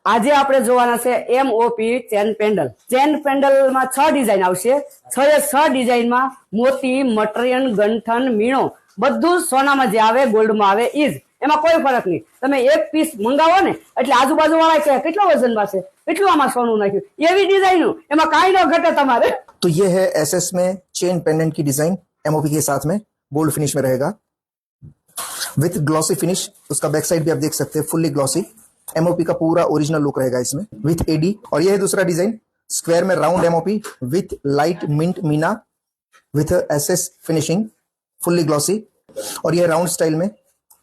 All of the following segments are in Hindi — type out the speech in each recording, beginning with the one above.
આજે આપણે જોવાના છે MOP ચેન પેન્ડલ. ચેન પેન્ડલમાં 6 ડિઝાઇન આવશે. 6 ડિઝાઇનમાં મોતી, મટીરિયલ, ગંઠન, મીણો બધું સોનામાં જે આવે, ગોલ્ડમાં આવે ઈ જ. એમાં કોઈ ફરક નહીં. તમે એક પીસ મંગાવો ને એટલે આજુબાજુ વાળા કહે કેટલો વજનમાં છે, કેટલું આમાં સોનું નાખ્યું, એવી ડિઝાઇન એમાં કાંઈ ન ઘટે તમારે. तो ये है SS में चेन पेंडेंट की डिजाइन MOP के साथ में गोल्ड फिनिश में रहेगा विथ ग्लॉसी फिनिश. उसका बैक साइड भी आप देख सकते हैं फुल्ली ग्लॉसी. MOP का पूरा ओरिजिनल लुक रहेगा इसमें विथ AD. और ये है दूसरा डिजाइन स्क्वायर में round MOP with light mint meena with SS finishing fully glossy. और ये राउंड स्टाइल में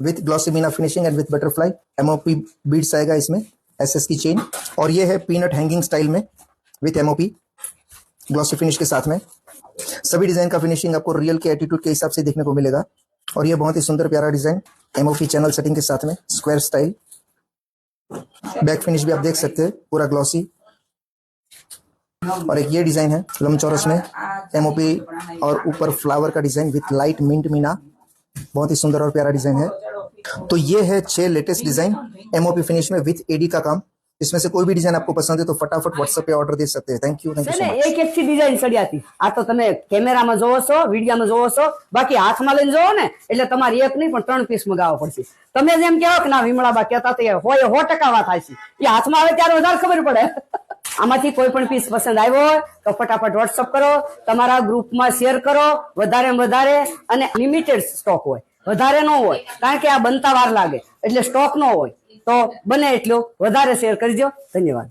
with glossy meena finishing and with butterfly MOP beads आएगा इसमें SS की चेन. और ये है पीनट हैंगिंग स्टाइल में विथ MOP ग्लॉसी फिनिश के साथ में. सभी डिजाइन का फिनिशिंग आपको रियल के एटीट्यूड के हिसाब से देखने को मिलेगा. और ये बहुत ही सुंदर प्यारा डिजाइन MOP चैनल सेटिंग के साथ में स्क्वायर स्टाइल. बैक फिनिश भी आप देख सकते हैं पूरा ग्लॉसी. और एक ये डिजाइन है लंबचौरस में MOP और ऊपर फ्लावर का design with light mint meena. बहुत ही सुंदर और प्यारा डिजाइन है. तो ये है 6 लेटेस्ट डिजाइन MOP फिनिश में विथ AD का काम. इसमें से कोई भी डिजाइन आपको पसंद है तो फटाफट व्हाट्सएप पे ऑर्डर दे सकते हैं. Thank you so much. એક થી ડિઝાઇન સડિયાતી આ તો તમે કેમેરામાં જોવો છો, વિડીયોમાં જોવો છો, બાકી હાથમાં લઈને જોવો ને એટલે તમારે એક નહીં પણ 3 પીસ મગાવવા પડશે. તમે જેમ કહો કે ના વિમળાબા કહેતા તો હોય 100% વાત થાય છે, એ હાથમાં આવે ત્યારે વધારે ખબર પડે. આમાંથી કોઈ પણ પીસ પસંદ આવ્યો હોય તો ફટાફટ વોટ્સઅપ કરો, તમારા ગ્રુપમાં શેર કરો, વધારે વધારે. અને લિમિટેડ સ્ટોક હોય, વધારે ન હોય, કારણ કે આ બનતા વાર લાગે એટલે સ્ટોક ન હોય. તો બને એટલું વધારે શેર કરજો. ધન્યવાદ.